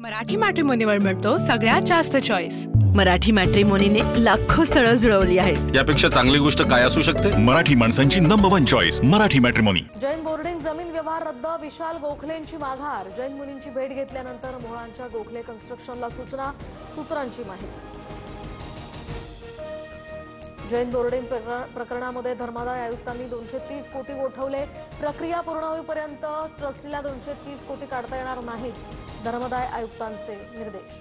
मराठी मॅट्रिमोनीवर मिळतो सगळ्यात जास्त चॉईस। मराठी मॅट्रिमोनीने लाखो स्थळं जुळवली आहेत। यापेक्षा चांगली गोष्ट काय असू शकते? मराठी माणसांची number 1 choice Marathi matrimony. Jain boarding जमीन व्यवहार रद्द, विशाल गोखलेंची माघार। जैन मुनींची भेट घेतल्यानंतर मोहळांच्या गोखले कन्स्ट्रक्शनला सूचना, सूत्रांची माहिती। जैन बोर्डिंग प्रकरणामध्ये धर्मादाय आयुक्तांनी 230 कोटी गोठवले। प्रक्रिया पूर्ण होईपर्यंत ट्रस्टीला 230 कोटी काढता येणार नाहीत, धर्मादाय आयुक्तांचे निर्देश।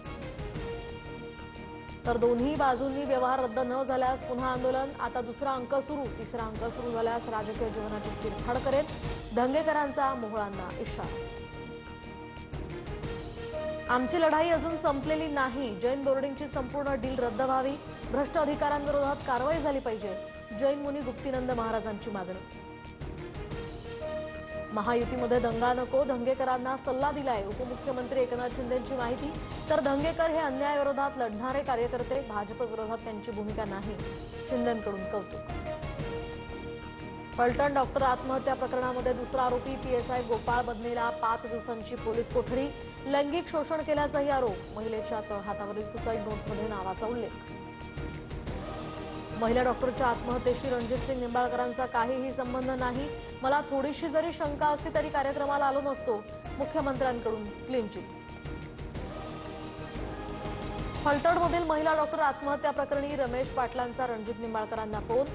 तर दोन्ही बाजूंनी व्यवहार रद्द न झाल्यास पुन्हा आंदोलन। आता दुसरा अंक सुरू, तिसरा अंक सुरू झाल्यास राजकीय जीवनाची चिरफाड करेल, धंगेकरांचा मोहळांना इशारा। आमची लढाई अजून संपलेली नाही, जैन बोर्डिंगची संपूर्ण डील रद्द व्हावी, भ्रष्ट अधिकाऱ्यांविरोधात कारवाई झाली पाहिजे, जैन मुनी गुप्तीनंद महाराजांची मागणी। महायुतीमध्ये दंगा नको, धंगेकरांना सल्ला दिलाय, उपमुख्यमंत्री एकनाथ शिंदेंची माहिती। तर धंगेकर हे अन्यायाविरोधात लढणारे कार्यकर्ते, भाजप विरोधात त्यांची भूमिका नाही, शिंदेंकडून कौतुक। फलटण डॉक्टर आत्महत्या प्रकरणामध्ये दुसरा आरोपी पीएसआय गोपाळ बदनेला 5 दिवसांची पोलीस कोठडी, लैंगिक शोषण केल्याचाही आरोप, महिलेच्या हातावरील सुसाईड नोटमध्ये नावाचा उल्लेख। महिला डॉक्टरच्या आत्महत्येशी रणजितसिंग निंबाळकरांचा काहीही संबंध नाही, मला थोडीशी जरी शंका असती तरी कार्यक्रमाला आलो नसतो, मुख्यमंत्र्यांकडून क्लीन चिट। फलटणमधील महिला डॉक्टर आत्महत्या प्रकरणी रमेश पाटलांचा रणजित निंबाळकरांना फोन।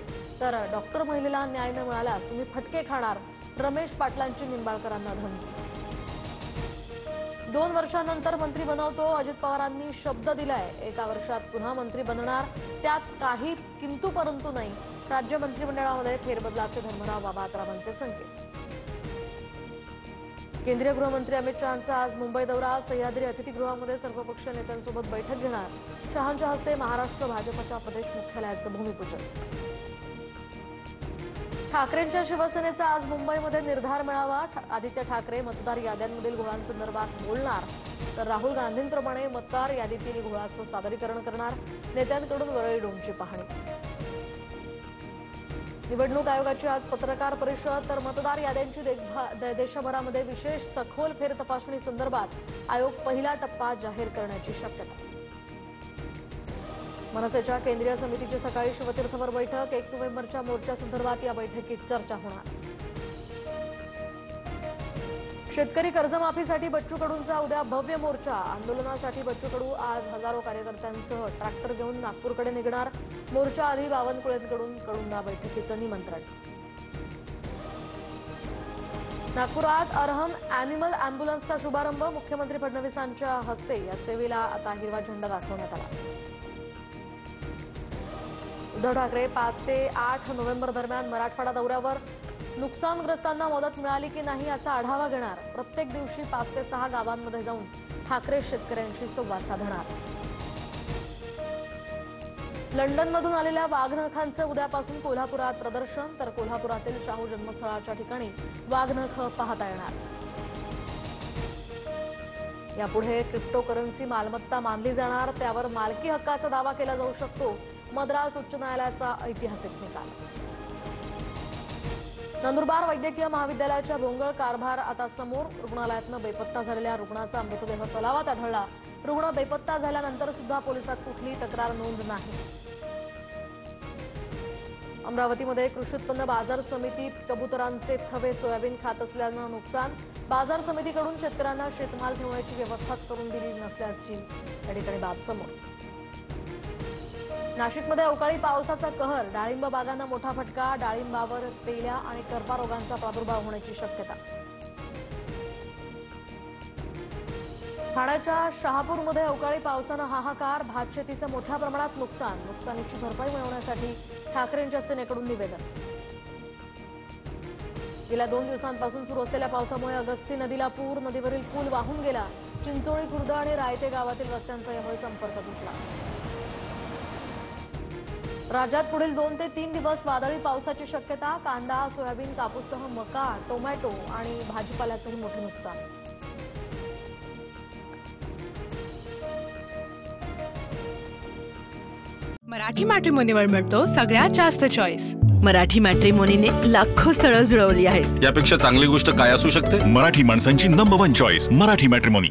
तर डॉक्टर महिलेला न्याय न मिळाल्यास तुम्ही फटके खाणार, रमेश पाटलांची निंबाळकरांना धमकी। 2 वर्षांनंतर मंत्री बनवतो, अजित पवारांनी शब्द दिलाय, 1 वर्षात पुन्हा मंत्री बनणार, त्यात काही किंतु परंतु नाही, राज्य मंत्रिमंडळामध्ये फेरबदलाचे धर्मराव बाबातरावांचे संकेत। केंद्रीय गृहमंत्री अमित शहांचा आज मुंबई दौरा, सह्याद्री अतिथीगृहामध्ये सर्वपक्षीय नेत्यांसोबत बैठक घेणार, शहांच्या हस्ते महाराष्ट्र भाजपच्या प्रदेश मुख्यालयाचं भूमिपूजन। ठाकरेंच्या शिवसेनेचा आज मुंबईमध्ये निर्धार मेळावा, आदित्य ठाकरे मतदार याद्यांमधील घोळांसंदर्भात बोलणार, तर राहुल गांधींप्रमाणे मतदार यादीतील घोळाचं सादरीकरण करणार, नेत्यांकडून वरळी डोमची पाहणी। निवडणूक आयोगाची आज पत्रकार परिषद, तर मतदार याद्यांची देशभरामध्ये विशेष सखोल फेर तपासणी संदर्भात आयोग पहिला टप्पा जाहीर करण्याची शक्यता। मनसेच्या केंद्रीय समितीची सकाळी शिवतीर्थवर बैठक, 1 नोव्हेंबरच्या मोर्चासंदर्भात या बैठकीत चर्चा होणार। शेतकरी कर्जमाफीसाठी बच्चू कडूंचा उद्या भव्य मोर्चा, आंदोलनासाठी बच्चू कडू आज हजारो कार्यकर्त्यांसह ट्रॅक्टर घेऊन नागपूरकडे निघणार, मोर्चा आधी बावनकुळेंकडून कडूंना बैठकीचं निमंत्रण। नागपुरात अरहम अॅनिमल अँब्युलन्सचा शुभारंभ, मुख्यमंत्री फडणवीसांच्या हस्ते या सेवेला आता हिरवा झेंडा दाखवण्यात आला। उद्धव ठाकरे 5 ते 8 नोव्हेंबर दरम्यान मराठवाडा दौऱ्यावर, नुकसानग्रस्तांना मदत मिळाली की नाही याचा आढावा घेणार, प्रत्येक दिवशी 5 ते 6 गावांमध्ये जाऊन ठाकरे शेतकऱ्यांशी संवाद साधणार। लंडनमधून आलेल्या वाघनखांचं उद्यापासून कोल्हापुरात प्रदर्शन, तर कोल्हापुरातील शाहू जन्मस्थळाच्या ठिकाणी वाघनख पाहता येणार। यापुढे क्रिप्टोकरन्सी मालमत्ता मानली जाणार, त्यावर मालकी हक्काचा दावा केला जाऊ शकतो, मद्रास उच्च न्यायालयाचा ऐतिहासिक निकाल। नंदुरबार वैद्यकीय महाविद्यालयाच्या भोंगळ कारभार आता समोर, रुग्णालयातनं बेपत्ता झालेल्या रुग्णाचा मृतदेह तलावात आढळला, रुग्ण बेपत्ता झाल्यानंतर सुद्धा पोलिसात कुठलीही तक्रार नोंद नाही। अमरावतीमध्ये कृषी उत्पन्न बाजार समितीत कबुतरांचे थवे सोयाबीन खात असल्यानं नुकसान, बाजार समितीकडून शेतकऱ्यांना शेतमाल ठेवण्याची व्यवस्थाच करून दिली नसल्याची या ठिकाणी बाब समोर। नाशिकमध्ये अवकाळी पावसाचा कहर, डाळिंब बागांना मोठा फटका, डाळिंबावर तेल्या आणि करपा रोगांचा प्रादुर्भाव होण्याची शक्यता। ठाण्याच्या शहापूरमध्ये अवकाळी पावसानं हाहाकार, भात शेतीचं मोठ्या प्रमाणात नुकसान, नुकसानीची भरपाई मिळवण्यासाठी ठाकरेंच्या सेनेकडून निवेदन। गेल्या 2 दिवसांपासून सुरू असलेल्या पावसामुळे अगस्ती नदीला पूर, नदीवरील पूल वाहून गेला, चिंचोळी खुर्द आणि रायते गावातील रस्त्यांचा यामुळे संपर्क तुटला। राज्यात पुढील 2 ते 3 दिवस वादळी पावसाची शक्यता, कांदा, सोयाबीन, कापूससह मका, टोमॅटो आणि भाजीपाल्याचंही मोठे नुकसान। मराठी मॅट्रिमोनीवर मिळतो सगळ्यात जास्त चॉईस। मराठी मॅट्रिमोनीने लाखो स्थळं जुळवली आहेत। यापेक्षा चांगली गोष्ट काय असू शकते? मराठी माणसांची नंबर 1 चॉईस मराठी मॅट्रिमोनी।